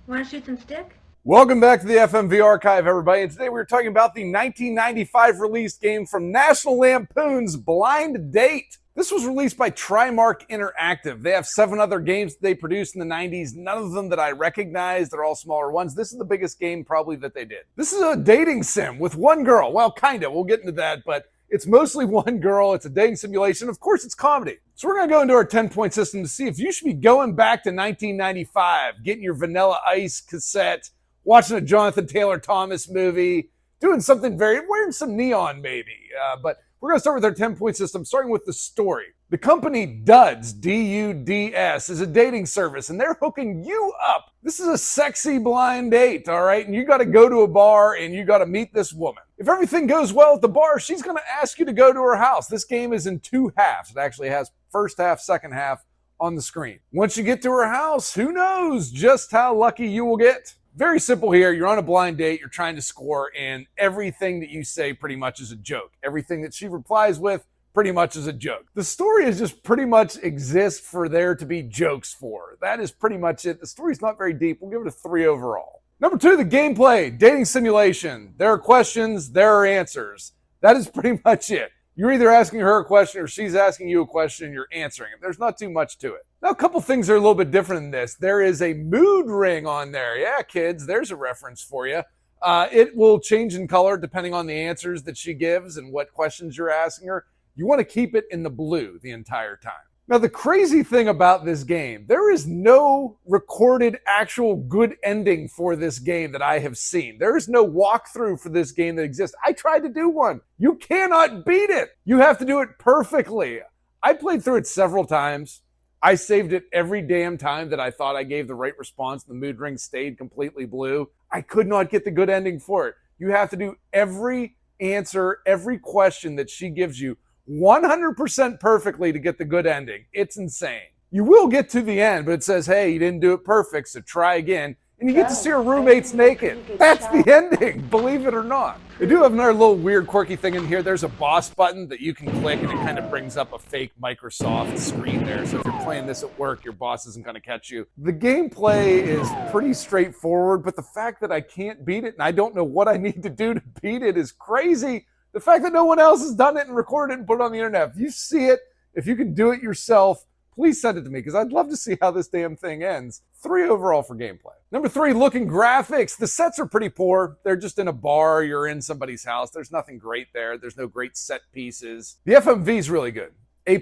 Want to shoot some stick? Welcome back to the FMV Archive, everybody. And today we're talking about the 1995 released game from National Lampoons, Blind Date. This was released by Trimark Interactive. They have 7 other games that they produced in the 90s, none of them that I recognize. They're all smaller ones. This is the biggest game probably that they did. This is a dating sim with one girl. Well, kind of. We'll get into that, but it's mostly one girl. It's a dating simulation. Of course, it's comedy. So we're going to go into our 10-point system to see if you should be going back to 1995, getting your Vanilla Ice cassette, watching a Jonathan Taylor Thomas movie, doing something wearing some neon maybe. But we're going to start with our 10-point system, starting with the story. The company D.U.D.S, D-U.D.S, is a dating service, and they're hooking you up. This is a sexy blind date, all right? And you got to go to a bar, and you got to meet this woman. If everything goes well at the bar, she's going to ask you to go to her house. This game is in 2 halves. It actually has first half, second half on the screen. Once you get to her house, who knows just how lucky you will get. Very simple here. You're on a blind date. You're trying to score, and everything that you say pretty much is a joke. Everything that she replies with pretty much is a joke. The story is just pretty much exists for there to be jokes for. That is pretty much it. The story's not very deep. We'll give it a 3 overall. Number 2, the gameplay. Dating simulation. There are questions. There are answers. That is pretty much it. You're either asking her a question or she's asking you a question and you're answering it. There's not too much to it. Now, a couple things are a little bit different than this. There is a mood ring on there. Yeah, kids, there's a reference for you. It will change in color depending on the answers that she gives and what questions you're asking her. You want to keep it in the blue the entire time. Now, the crazy thing about this game, there is no recorded actual good ending for this game that I have seen. There is no walkthrough for this game that exists. I tried to do one. You cannot beat it. You have to do it perfectly. I played through it several times. I saved it every damn time that I thought I gave the right response. The mood ring stayed completely blue. I could not get the good ending for it. You have to do every answer, every question that she gives you 100% perfectly to get the good ending. It's insane. You will get to the end, but it says, hey, you didn't do it perfect, so try again. And you get to see her roommates naked. That's the ending, believe it or not. They do have another little weird quirky thing in here. There's a boss button that you can click and it kind of brings up a fake Microsoft screen there. So if you're playing this at work, your boss isn't going to catch you. The gameplay is pretty straightforward, but the fact that I can't beat it and I don't know what I need to do to beat it is crazy. The fact that no one else has done it and recorded it and put it on the internet. If you see it, if you can do it yourself, please send it to me because I'd love to see how this damn thing ends. 3 overall for gameplay. Number 3, looking graphics. The sets are pretty poor. They're just in a bar. You're in somebody's house. There's nothing great there. There's no great set pieces. The FMV is really good. A+,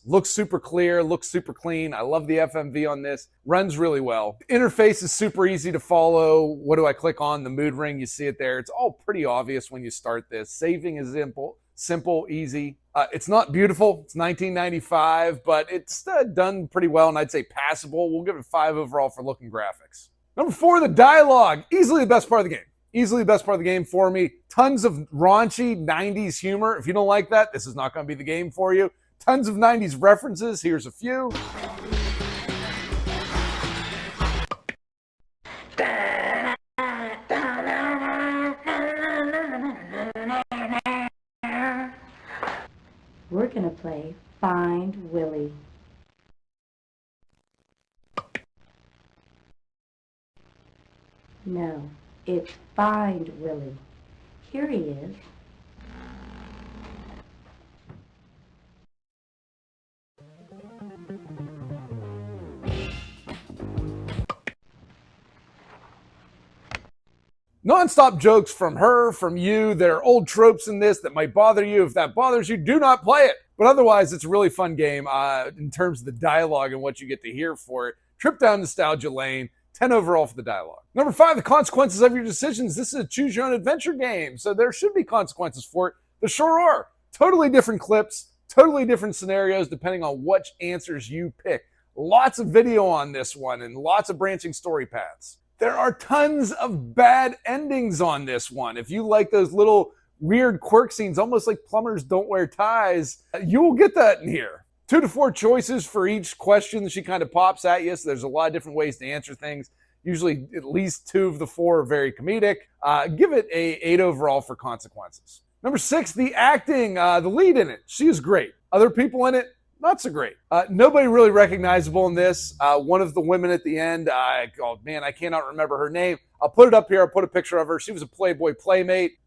looks super clear, looks super clean. I love the FMV on this. Runs really well. The interface is super easy to follow. What do I click on? The mood ring, you see it there. It's all pretty obvious when you start this. Saving is simple, easy. It's not beautiful. It's 1995, but it's done pretty well, and I'd say passable. We'll give it 5 overall for looking graphics. Number 4, the dialogue. Easily the best part of the game. Easily the best part of the game for me. Tons of raunchy 90s humor. If you don't like that, this is not going to be the game for you. Tons of 90s references. Here's a few. We're going to play Find Willie. No, it's Find Willie. Here he is. Non-stop jokes from her, from you. There are old tropes in this that might bother you. If that bothers you, do not play it. But otherwise, it's a really fun game in terms of the dialogue and what you get to hear for it. Trip down nostalgia lane. 10 overall for the dialogue. Number 5, the consequences of your decisions. This is a choose-your-own-adventure game, so there should be consequences for it. There sure are. Totally different clips, totally different scenarios depending on which answers you pick. Lots of video on this one and lots of branching story paths. There are tons of bad endings on this one. If you like those little weird quirk scenes, almost like plumbers don't wear ties, you will get that in here. 2 to 4 choices for each question that she kind of pops at you. So there's a lot of different ways to answer things. Usually at least 2 of the 4 are very comedic. Give it a 8 overall for consequences. Number 6, the acting, the lead in it. She is great. Other people in it, not so great. Nobody really recognizable in this. One of the women at the end, oh man, I cannot remember her name. I'll put it up here. I'll put a picture of her. She was a Playboy Playmate.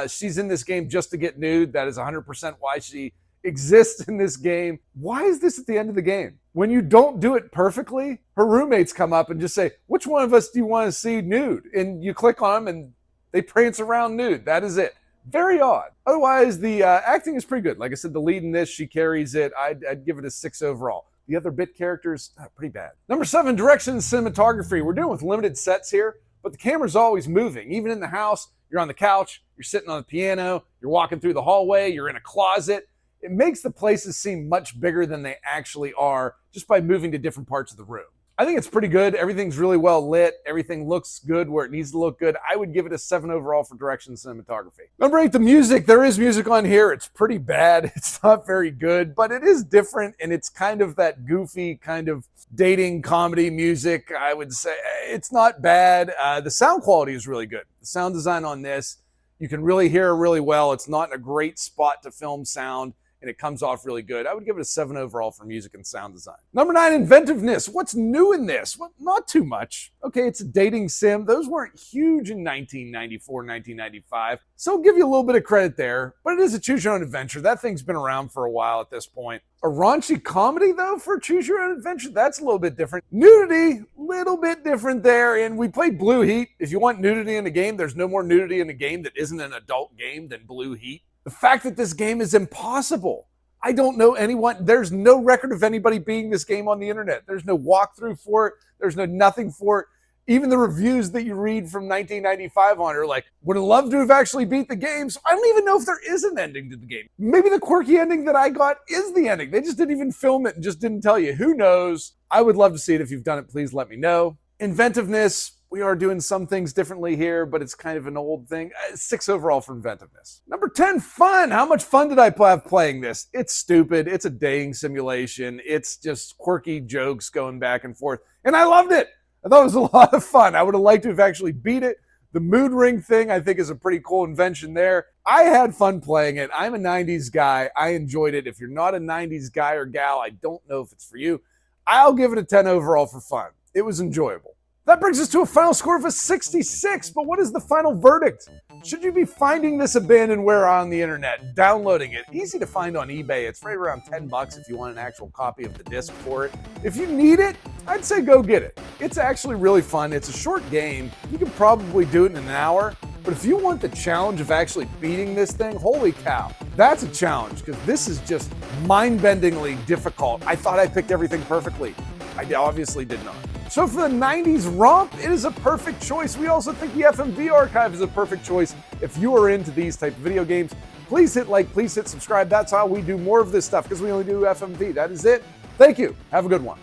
She's in this game just to get nude. That is 100% why she exists in this game. Why is this at the end of the game? When you don't do it perfectly, her roommates come up and just say, which one of us do you want to see nude? And you click on them and they prance around nude. That is it. Very odd. Otherwise, the acting is pretty good. Like I said, the lead in this, she carries it. I'd give it a 6 overall. The other bit characters, pretty bad. Number 7, direction and cinematography. We're dealing with limited sets here, but the camera's always moving. Even in the house, you're on the couch, you're sitting on the piano, you're walking through the hallway, you're in a closet. It makes the places seem much bigger than they actually are just by moving to different parts of the room. I think it's pretty good. Everything's really well lit. Everything looks good where it needs to look good. I would give it a 7 overall for direction and cinematography. Number 8, the music. There is music on here. It's pretty bad. It's not very good, but it is different, and it's kind of that goofy kind of dating comedy music. I would say it's not bad. The sound quality is really good. The sound design on this, you can really hear really well. It's not in a great spot to film sound, and it comes off really good. I would give it a 7 overall for music and sound design. Number 9, inventiveness. What's new in this? Well, not too much. Okay, it's a dating sim. Those weren't huge in 1994, 1995. So I'll give you a little bit of credit there, but it is a choose your own adventure. That thing's been around for a while at this point. A raunchy comedy, though, for choose your own adventure, that's a little bit different. Nudity, little bit different there. And we played Blue Heat. If you want nudity in a game, there's no more nudity in a game that isn't an adult game than Blue Heat. The fact that this game is impossible. I don't know anyone. There's no record of anybody beating this game on the internet. There's no walkthrough for it. There's no nothing for it. Even the reviews that you read from 1995 on are like, would have loved to have actually beat the game. So I don't even know if there is an ending to the game. Maybe the quirky ending that I got is the ending. They just didn't even film it and just didn't tell you. Who knows? I would love to see it. If you've done it, please let me know. Inventiveness. We are doing some things differently here, but it's kind of an old thing. 6 overall for inventiveness. Number 10, fun. How much fun did I have playing this? It's stupid. It's a dating simulation. It's just quirky jokes going back and forth. And I loved it. I thought it was a lot of fun. I would have liked to have actually beat it. The mood ring thing, I think, is a pretty cool invention there. I had fun playing it. I'm a 90s guy. I enjoyed it. If you're not a 90s guy or gal, I don't know if it's for you. I'll give it a 10 overall for fun. It was enjoyable. That brings us to a final score of a 66, but what is the final verdict? Should you be finding this abandonware on the internet, downloading it? Easy to find on eBay. It's right around $10 if you want an actual copy of the disc for it. If you need it, I'd say go get it. It's actually really fun. It's a short game. You can probably do it in an hour, but if you want the challenge of actually beating this thing, holy cow, that's a challenge because this is just mind-bendingly difficult. I thought I picked everything perfectly. I obviously did not. So for the 90s romp, it is a perfect choice. We also think the FMV archive is a perfect choice if you are into these type of video games. Please hit like, please hit subscribe. That's how we do more of this stuff because we only do FMV. That is it. Thank you. Have a good one.